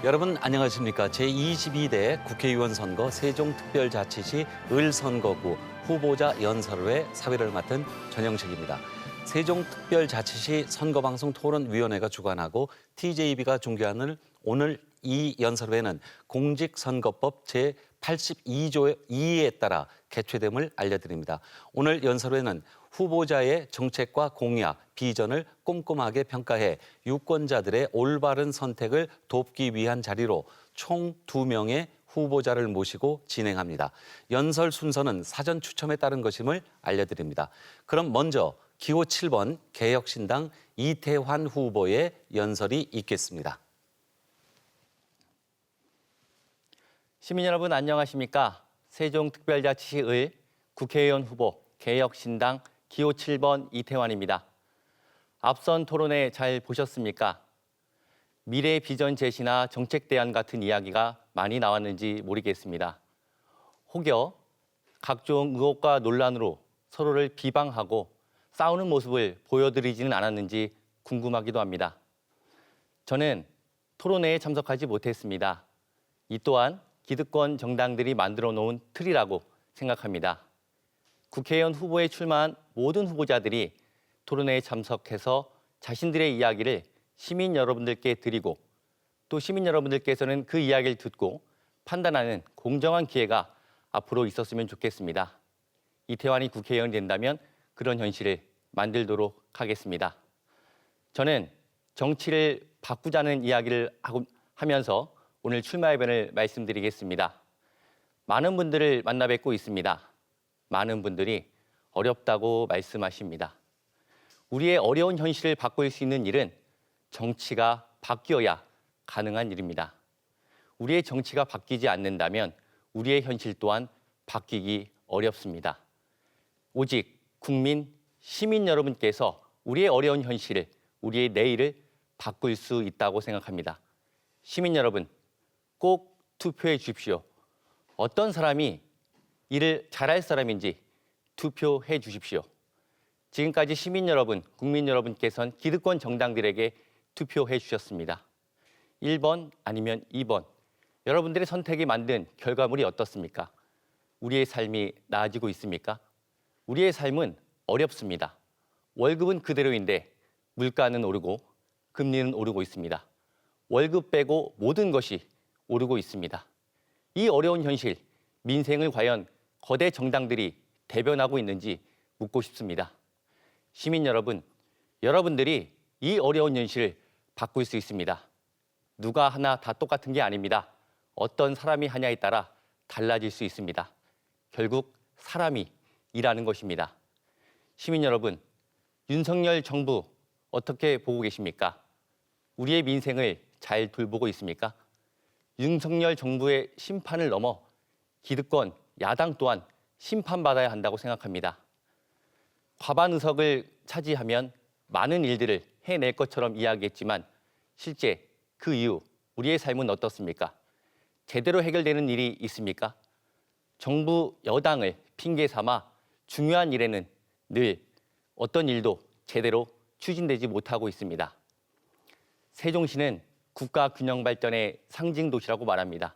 여러분 안녕하십니까? 제22대 국회의원 선거 세종특별자치시 을선거구 후보자 연설회 사회를 맡은 전영식입니다. 세종특별자치시 선거방송 토론위원회가 주관하고 TJB가 중계하는 오늘 이 연설회는 공직선거법 제82조 2에 따라 개최됨을 알려드립니다. 오늘 연설회는 후보자의 정책과 공약, 비전을 꼼꼼하게 평가해 유권자들의 올바른 선택을 돕기 위한 자리로 총 2명의 후보자를 모시고 진행합니다. 연설 순서는 사전 추첨에 따른 것임을 알려드립니다. 그럼 먼저 기호 7번 개혁신당 이태환 후보의 연설이 있겠습니다. 시민 여러분 안녕하십니까? 세종특별자치시 을 국회의원 후보 개혁신당 기호 7번 이태환입니다. 앞선 토론회 잘 보셨습니까? 미래 비전 제시나 정책 대안 같은 이야기가 많이 나왔는지 모르겠습니다. 혹여 각종 의혹과 논란으로 서로를 비방하고 싸우는 모습을 보여드리지는 않았는지 궁금하기도 합니다. 저는 토론회에 참석하지 못했습니다. 이 또한 기득권 정당들이 만들어 놓은 틀이라고 생각합니다. 국회의원 후보에 출마한 모든 후보자들이 토론회에 참석해서 자신들의 이야기를 시민 여러분들께 드리고 또 시민 여러분들께서는 그 이야기를 듣고 판단하는 공정한 기회가 앞으로 있었으면 좋겠습니다. 이태환이 국회의원이 된다면 그런 현실을 만들도록 하겠습니다. 저는 정치를 바꾸자는 이야기를 하면서 오늘 출마 의견을 말씀드리겠습니다. 많은 분들을 만나 뵙고 있습니다. 많은 분들이 어렵다고 말씀하십니다. 우리의 어려운 현실을 바꿀 수 있는 일은 정치가 바뀌어야 가능한 일입니다. 우리의 정치가 바뀌지 않는다면 우리의 현실 또한 바뀌기 어렵습니다. 오직 국민, 시민 여러분께서 우리의 어려운 현실을, 우리의 내일을 바꿀 수 있다고 생각합니다. 시민 여러분, 꼭 투표해 주십시오. 어떤 사람이 일을 잘할 사람인지 투표해 주십시오. 지금까지 시민 여러분, 국민 여러분께서는 기득권 정당들에게 투표해 주셨습니다. 1번 아니면 2번. 여러분들의 선택이 만든 결과물이 어떻습니까? 우리의 삶이 나아지고 있습니까? 우리의 삶은 어렵습니다. 월급은 그대로인데 물가는 오르고 금리는 오르고 있습니다. 월급 빼고 모든 것이 오르고 있습니다. 이 어려운 현실, 민생을 과연 거대 정당들이 대변하고 있는지 묻고 싶습니다. 시민 여러분, 여러분들이 이 어려운 현실을 바꿀 수 있습니다. 누가 하나 다 똑같은 게 아닙니다. 어떤 사람이 하냐에 따라 달라질 수 있습니다. 결국 사람이 일하는 것입니다. 시민 여러분, 윤석열 정부 어떻게 보고 계십니까? 우리의 민생을 잘 돌보고 있습니까? 윤석열 정부의 심판을 넘어 기득권, 야당 또한 심판받아야 한다고 생각합니다. 과반 의석을 차지하면 많은 일들을 해낼 것처럼 이야기했지만 실제 그 이후 우리의 삶은 어떻습니까? 제대로 해결되는 일이 있습니까? 정부 여당을 핑계 삼아 중요한 일에는 늘 어떤 일도 제대로 추진되지 못하고 있습니다. 세종시는 국가 균형 발전의 상징 도시라고 말합니다.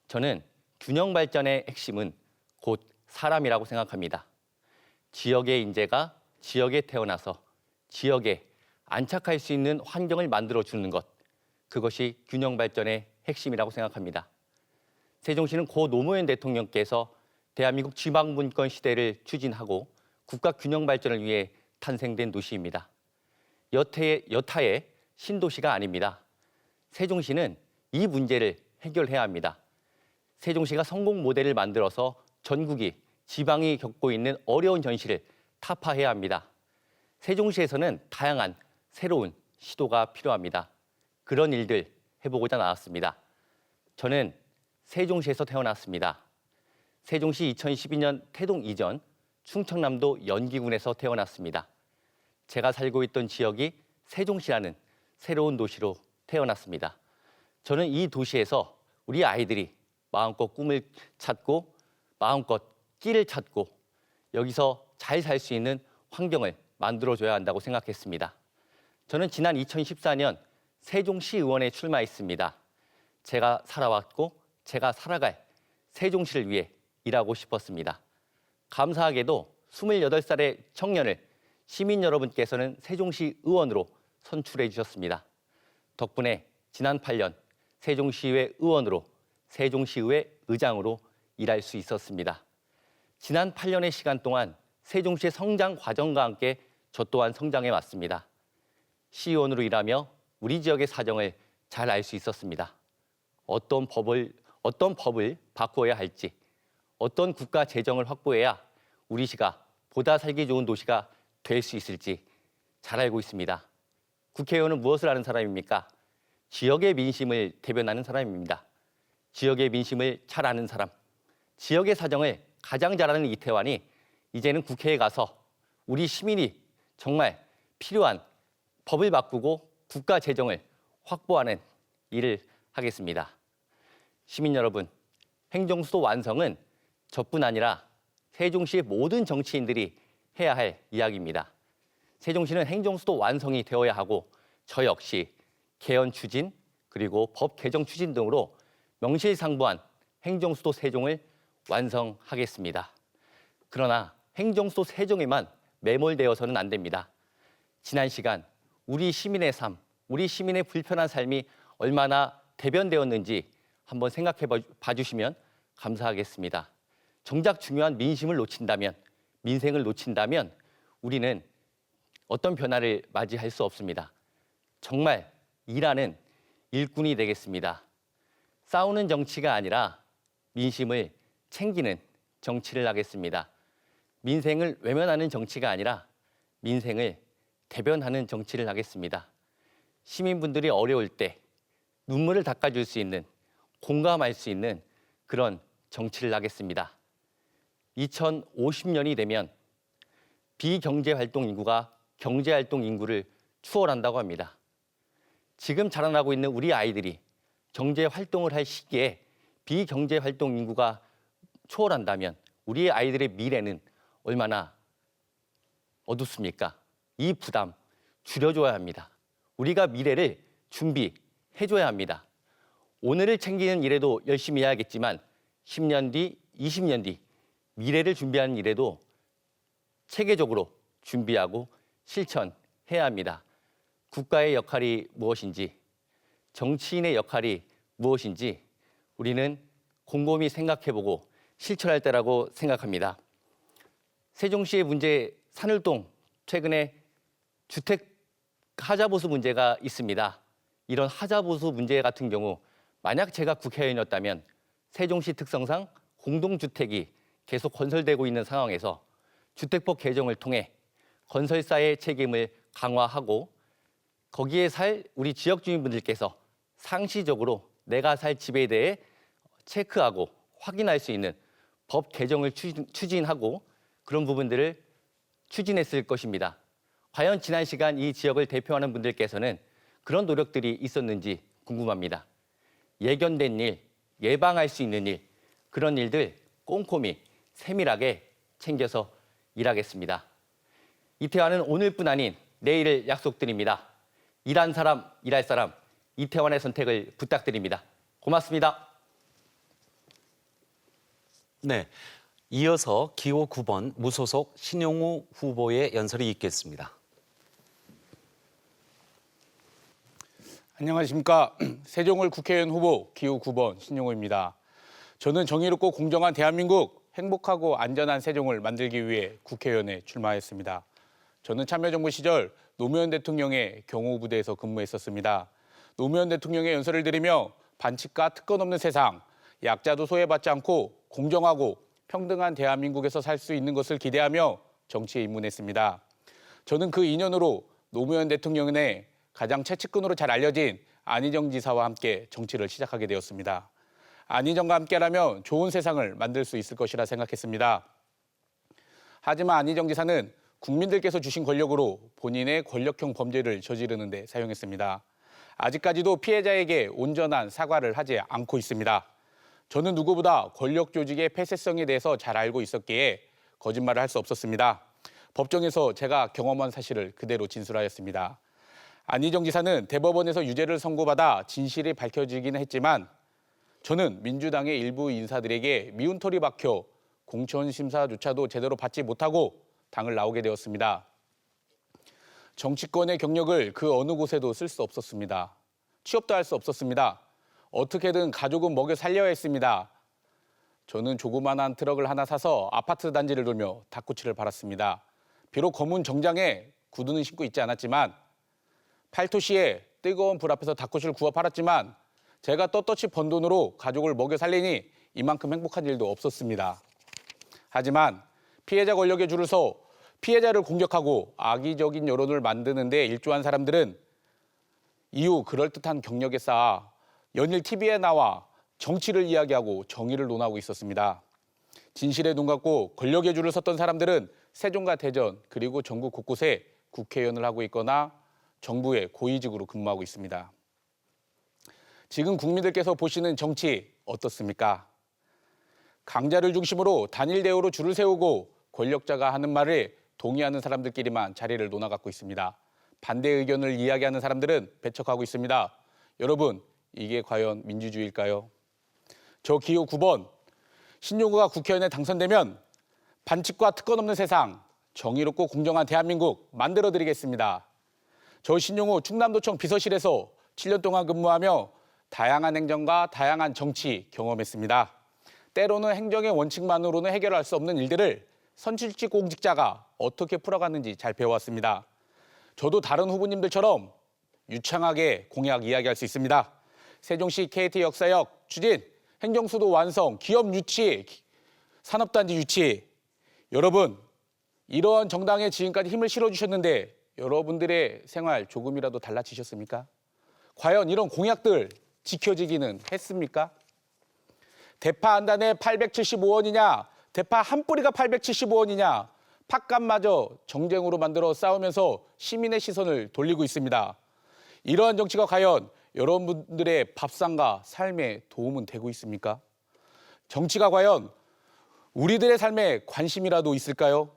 저는 균형 발전의 핵심은 곧 사람이라고 생각합니다. 지역의 인재가 지역에 태어나서 지역에 안착할 수 있는 환경을 만들어주는 것, 그것이 균형 발전의 핵심이라고 생각합니다. 세종시는 고 노무현 대통령께서 대한민국 지방분권 시대를 추진하고 국가 균형 발전을 위해 탄생된 도시입니다. 여타의 신도시가 아닙니다. 세종시는 이 문제를 해결해야 합니다. 세종시가 성공 모델을 만들어서 전국이, 지방이 겪고 있는 어려운 현실을 타파해야 합니다. 세종시에서는 다양한 새로운 시도가 필요합니다. 그런 일들 해보고자 나왔습니다. 저는 세종시에서 태어났습니다. 세종시 2012년 태동 이전 충청남도 연기군에서 태어났습니다. 제가 살고 있던 지역이 세종시라는 새로운 도시로 태어났습니다. 저는 이 도시에서 우리 아이들이 마음껏 꿈을 찾고 마음껏 끼를 찾고 여기서 잘 살 수 있는 환경을 만들어줘야 한다고 생각했습니다. 저는 지난 2014년 세종시의원에 출마했습니다. 제가 살아왔고 제가 살아갈 세종시를 위해 일하고 싶었습니다. 감사하게도 28살의 청년을 시민 여러분께서는 세종시 의원으로 선출해 주셨습니다. 덕분에 지난 8년 세종시의회 의원으로 세종시의회 의장으로 일할 수 있었습니다. 지난 8년의 시간 동안 세종시의 성장 과정과 함께 저 또한 성장해 왔습니다. 시의원으로 일하며 우리 지역의 사정을 잘 알 수 있었습니다. 어떤 법을 바꾸어야 할지, 어떤 국가 재정을 확보해야 우리 시가 보다 살기 좋은 도시가 될 수 있을지 잘 알고 있습니다. 국회의원은 무엇을 하는 사람입니까? 지역의 민심을 대변하는 사람입니다. 지역의 민심을 잘 아는 사람, 지역의 사정을 가장 잘 아는 이태환이 이제는 국회에 가서 우리 시민이 정말 필요한 법을 바꾸고 국가 재정을 확보하는 일을 하겠습니다. 시민 여러분, 행정수도 완성은 저뿐 아니라 세종시의 모든 정치인들이 해야 할 이야기입니다. 세종시는 행정수도 완성이 되어야 하고 저 역시 개헌 추진 그리고 법 개정 추진 등으로 명실상부한 행정수도 세종을 완성하겠습니다. 그러나 행정수도 세종에만 매몰되어서는 안 됩니다. 지난 시간 우리 시민의 삶, 우리 시민의 불편한 삶이 얼마나 대변되었는지 한번 생각해 봐주시면 감사하겠습니다. 정작 중요한 민심을 놓친다면, 민생을 놓친다면 우리는 어떤 변화를 맞이할 수 없습니다. 정말 일하는 일꾼이 되겠습니다. 싸우는 정치가 아니라 민심을 챙기는 정치를 하겠습니다. 민생을 외면하는 정치가 아니라 민생을 대변하는 정치를 하겠습니다. 시민분들이 어려울 때 눈물을 닦아줄 수 있는, 공감할 수 있는 그런 정치를 하겠습니다. 2050년이 되면 비경제활동 인구가 경제활동 인구를 추월한다고 합니다. 지금 자라나고 있는 우리 아이들이 경제활동을 할 시기에 비경제활동 인구가 초월한다면 우리의 아이들의 미래는 얼마나 어둡습니까? 이 부담 줄여줘야 합니다. 우리가 미래를 준비해줘야 합니다. 오늘을 챙기는 일에도 열심히 해야겠지만 10년 뒤, 20년 뒤 미래를 준비하는 일에도 체계적으로 준비하고 실천해야 합니다. 국가의 역할이 무엇인지, 정치인의 역할이 무엇인지 우리는 곰곰이 생각해보고 실천할 때라고 생각합니다. 세종시의 문제, 산울동 최근에 주택 하자보수 문제가 있습니다. 이런 하자보수 문제 같은 경우 만약 제가 국회의원이었다면 세종시 특성상 공동주택이 계속 건설되고 있는 상황에서 주택법 개정을 통해 건설사의 책임을 강화하고 거기에 살 우리 지역 주민분들께서 상시적으로 내가 살 집에 대해 체크하고 확인할 수 있는 법 개정을 추진하고 그런 부분들을 추진했을 것입니다. 과연 지난 시간 이 지역을 대표하는 분들께서는 그런 노력들이 있었는지 궁금합니다. 예견된 일, 예방할 수 있는 일, 그런 일들 꼼꼼히 세밀하게 챙겨서 일하겠습니다. 이태환은 오늘뿐 아닌 내일을 약속드립니다. 일한 사람, 일할 사람, 이태환의 선택을 부탁드립니다. 고맙습니다. 네, 이어서 기호 9번 무소속 신용우 후보의 연설이 있겠습니다. 안녕하십니까. 세종을 국회의원 후보 기호 9번 신용우입니다. 저는 정의롭고 공정한 대한민국, 행복하고 안전한 세종을 만들기 위해 국회의원에 출마했습니다. 저는 참여정부 시절 노무현 대통령의 경호부대에서 근무했었습니다. 노무현 대통령의 연설을 들으며 반칙과 특권 없는 세상, 약자도 소외받지 않고 공정하고 평등한 대한민국에서 살 수 있는 것을 기대하며 정치에 입문했습니다. 저는 그 인연으로 노무현 대통령의 가장 최측근으로 잘 알려진 안희정 지사와 함께 정치를 시작하게 되었습니다. 안희정과 함께라면 좋은 세상을 만들 수 있을 것이라 생각했습니다. 하지만 안희정 지사는 국민들께서 주신 권력으로 본인의 권력형 범죄를 저지르는 데 사용했습니다. 아직까지도 피해자에게 온전한 사과를 하지 않고 있습니다. 저는 누구보다 권력 조직의 폐쇄성에 대해서 잘 알고 있었기에 거짓말을 할 수 없었습니다. 법정에서 제가 경험한 사실을 그대로 진술하였습니다. 안희정 지사는 대법원에서 유죄를 선고받아 진실이 밝혀지긴 했지만 저는 민주당의 일부 인사들에게 미운 털이 박혀 공천 심사조차도 제대로 받지 못하고 당을 나오게 되었습니다. 정치권의 경력을 그 어느 곳에도 쓸 수 없었습니다. 취업도 할 수 없었습니다. 어떻게든 가족은 먹여 살려야 했습니다. 저는 조그만한 트럭을 하나 사서 아파트 단지를 돌며 닭꼬치를 팔았습니다. 비록 검은 정장에 구두는 신고 있지 않았지만 팔토시에 뜨거운 불 앞에서 닭꼬치를 구워 팔았지만 제가 떳떳이 번 돈으로 가족을 먹여 살리니 이만큼 행복한 일도 없었습니다. 하지만 피해자 권력에 줄을 서 피해자를 공격하고 악의적인 여론을 만드는 데 일조한 사람들은 이후 그럴듯한 경력에 쌓아 연일 TV에 나와 정치를 이야기하고 정의를 논하고 있었습니다. 진실에 눈 감고 권력에 줄을 섰던 사람들은 세종과 대전 그리고 전국 곳곳에 국회의원을 하고 있거나 정부의 고위직으로 근무하고 있습니다. 지금 국민들께서 보시는 정치 어떻습니까? 강자를 중심으로 단일 대우로 줄을 세우고 권력자가 하는 말을 동의하는 사람들끼리만 자리를 논아갖고 있습니다. 반대 의견을 이야기하는 사람들은 배척하고 있습니다. 여러분, 이게 과연 민주주의일까요? 저 기호 9번, 신용우가 국회의원에 당선되면 반칙과 특권 없는 세상, 정의롭고 공정한 대한민국 만들어드리겠습니다. 저 신용우 충남도청 비서실에서 7년 동안 근무하며 다양한 행정과 다양한 정치 경험했습니다. 때로는 행정의 원칙만으로는 해결할 수 없는 일들을 선출직 공직자가 어떻게 풀어갔는지 잘 배워왔습니다. 저도 다른 후보님들처럼 유창하게 공약 이야기할 수 있습니다. 세종시 KT 역사역 추진, 행정수도 완성, 기업 유치, 산업단지 유치. 여러분, 이러한 정당에 지금까지 힘을 실어주셨는데 여러분들의 생활 조금이라도 달라지셨습니까? 과연 이런 공약들 지켜지기는 했습니까? 대파 한 단에 875원이냐, 대파 한 뿌리가 875원이냐, 팥값마저 정쟁으로 만들어 싸우면서 시민의 시선을 돌리고 있습니다. 이러한 정치가 과연 여러분들의 밥상과 삶에 도움은 되고 있습니까? 정치가 과연 우리들의 삶에 관심이라도 있을까요?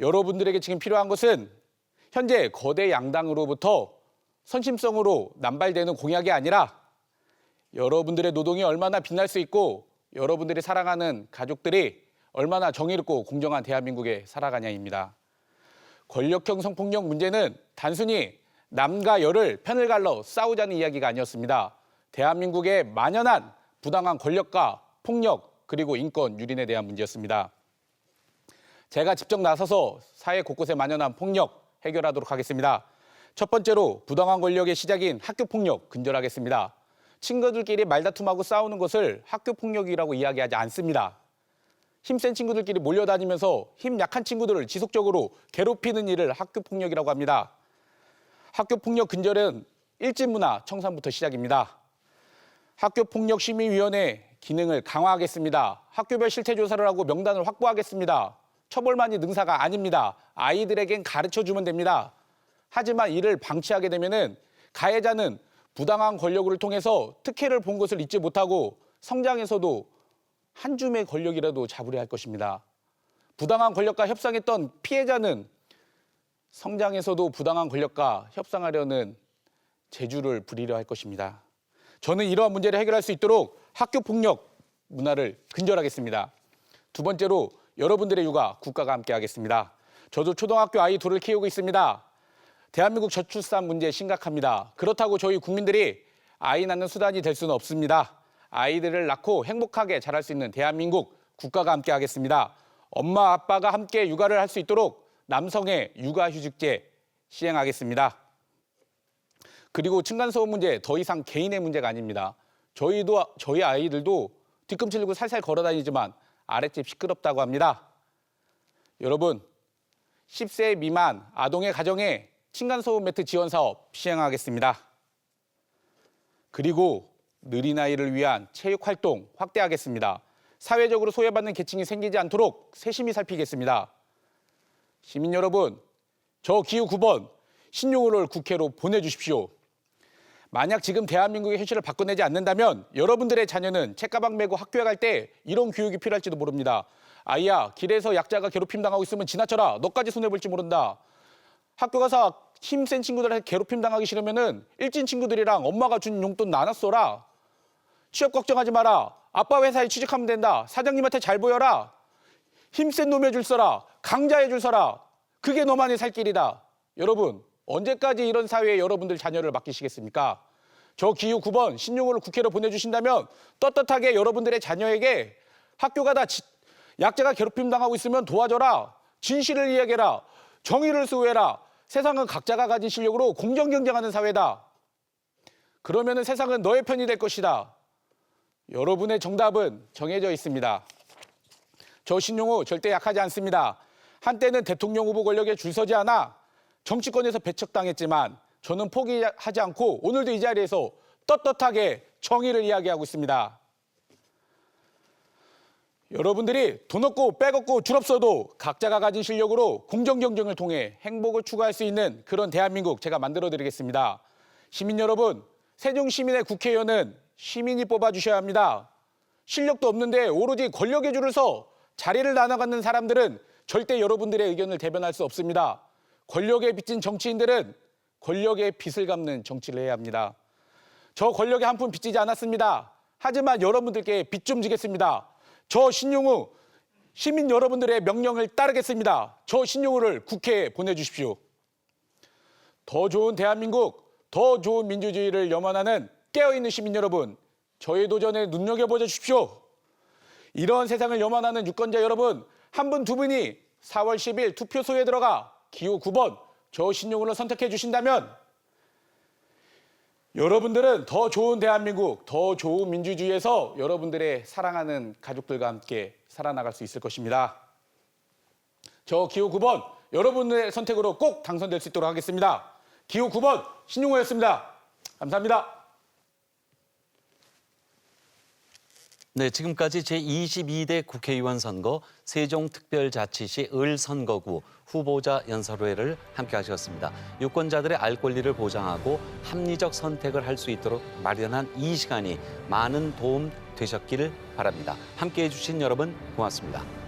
여러분들에게 지금 필요한 것은 현재 거대 양당으로부터 선심성으로 남발되는 공약이 아니라 여러분들의 노동이 얼마나 빛날 수 있고 여러분들이 사랑하는 가족들이 얼마나 정의롭고 공정한 대한민국에 살아가냐입니다. 권력형 성폭력 문제는 단순히 남과 여를 편을 갈라 싸우자는 이야기가 아니었습니다. 대한민국의 만연한 부당한 권력과 폭력 그리고 인권 유린에 대한 문제였습니다. 제가 직접 나서서 사회 곳곳에 만연한 폭력 해결하도록 하겠습니다. 첫 번째로 부당한 권력의 시작인 학교폭력 근절하겠습니다. 친구들끼리 말다툼하고 싸우는 것을 학교폭력이라고 이야기하지 않습니다. 힘센 친구들끼리 몰려다니면서 힘 약한 친구들을 지속적으로 괴롭히는 일을 학교폭력이라고 합니다. 학교폭력 근절은 일진문화 청산부터 시작입니다. 학교폭력심의위원회 기능을 강화하겠습니다. 학교별 실태조사를 하고 명단을 확보하겠습니다. 처벌만이 능사가 아닙니다. 아이들에겐 가르쳐주면 됩니다. 하지만 이를 방치하게 되면은 가해자는 부당한 권력을 통해서 특혜를 본 것을 잊지 못하고 성장에서도 한 줌의 권력이라도 잡으려 할 것입니다. 부당한 권력과 협상했던 피해자는 성장에서도 부당한 권력과 협상하려는 재주를 부리려 할 것입니다. 저는 이러한 문제를 해결할 수 있도록 학교폭력 문화를 근절하겠습니다. 두 번째로 여러분들의 육아 국가가 함께 하겠습니다. 저도 초등학교 아이 둘을 키우고 있습니다. 대한민국 저출산 문제 심각합니다. 그렇다고 저희 국민들이 아이 낳는 수단이 될 수는 없습니다. 아이들을 낳고 행복하게 자랄 수 있는 대한민국 국가가 함께 하겠습니다. 엄마 아빠가 함께 육아를 할 수 있도록 남성의 육아휴직제 시행하겠습니다. 그리고 층간소음 문제 더 이상 개인의 문제가 아닙니다. 저희 아이들도 뒤꿈치 들고 살살 걸어다니지만 아랫집 시끄럽다고 합니다. 여러분, 10세 미만 아동의 가정에 층간소음 매트 지원 사업 시행하겠습니다. 그리고 느린 아이를 위한 체육활동 확대하겠습니다. 사회적으로 소외받는 계층이 생기지 않도록 세심히 살피겠습니다. 시민 여러분, 저 기호 9번 신용우를 국회로 보내주십시오. 만약 지금 대한민국의 현실을 바꿔내지 않는다면 여러분들의 자녀는 책가방 메고 학교에 갈 때 이런 교육이 필요할지도 모릅니다. 아이야, 길에서 약자가 괴롭힘 당하고 있으면 지나쳐라. 너까지 손해볼지 모른다. 학교 가서 힘센 친구들한테 괴롭힘 당하기 싫으면은 일진 친구들이랑 엄마가 준 용돈 나눠 써라. 취업 걱정하지 마라. 아빠 회사에 취직하면 된다. 사장님한테 잘 보여라. 힘센 놈 해줄 서라. 강자 해줄 서라. 그게 너만의 살 길이다. 여러분, 언제까지 이런 사회에 여러분들 자녀를 맡기시겠습니까? 저 기호 9번 신용호를 국회로 보내주신다면 떳떳하게 여러분들의 자녀에게 학교 가다 약자가 괴롭힘 당하고 있으면 도와줘라. 진실을 이야기해라. 정의를 수호해라. 세상은 각자가 가진 실력으로 공정 경쟁하는 사회다. 그러면 세상은 너의 편이 될 것이다. 여러분의 정답은 정해져 있습니다. 저 신용호 절대 약하지 않습니다. 한때는 대통령 후보 권력에 줄 서지 않아 정치권에서 배척당했지만 저는 포기하지 않고 오늘도 이 자리에서 떳떳하게 정의를 이야기하고 있습니다. 여러분들이 돈 없고 백 없고 줄 없어도 각자가 가진 실력으로 공정 경쟁을 통해 행복을 추구할 수 있는 그런 대한민국 제가 만들어 드리겠습니다. 시민 여러분, 세종시민의 국회의원은 시민이 뽑아주셔야 합니다. 실력도 없는데 오로지 권력의 줄을 서 자리를 나눠가는 사람들은 절대 여러분들의 의견을 대변할 수 없습니다. 권력에 빚진 정치인들은 권력의 빚을 갚는 정치를 해야 합니다. 저 권력에 한 푼 빚지지 않았습니다. 하지만 여러분들께 빚 좀 지겠습니다. 저 신용호 시민 여러분들의 명령을 따르겠습니다. 저 신용호를 국회에 보내주십시오. 더 좋은 대한민국, 더 좋은 민주주의를 염원하는 깨어있는 시민 여러분, 저의 도전에 눈여겨보자 주십시오. 이런 세상을 염원하는 유권자 여러분, 한 분 두 분이 4월 10일 투표소에 들어가 기호 9번 저 신용호를 선택해 주신다면 여러분들은 더 좋은 대한민국, 더 좋은 민주주의에서 여러분들의 사랑하는 가족들과 함께 살아나갈 수 있을 것입니다. 저 기호 9번 여러분의 선택으로 꼭 당선될 수 있도록 하겠습니다. 기호 9번 신용호였습니다. 감사합니다. 네, 지금까지 제22대 국회의원 선거 세종특별자치시 을선거구 후보자 연설회를 함께 하셨습니다. 유권자들의 알 권리를 보장하고 합리적 선택을 할 수 있도록 마련한 이 시간이 많은 도움 되셨기를 바랍니다. 함께해 주신 여러분 고맙습니다.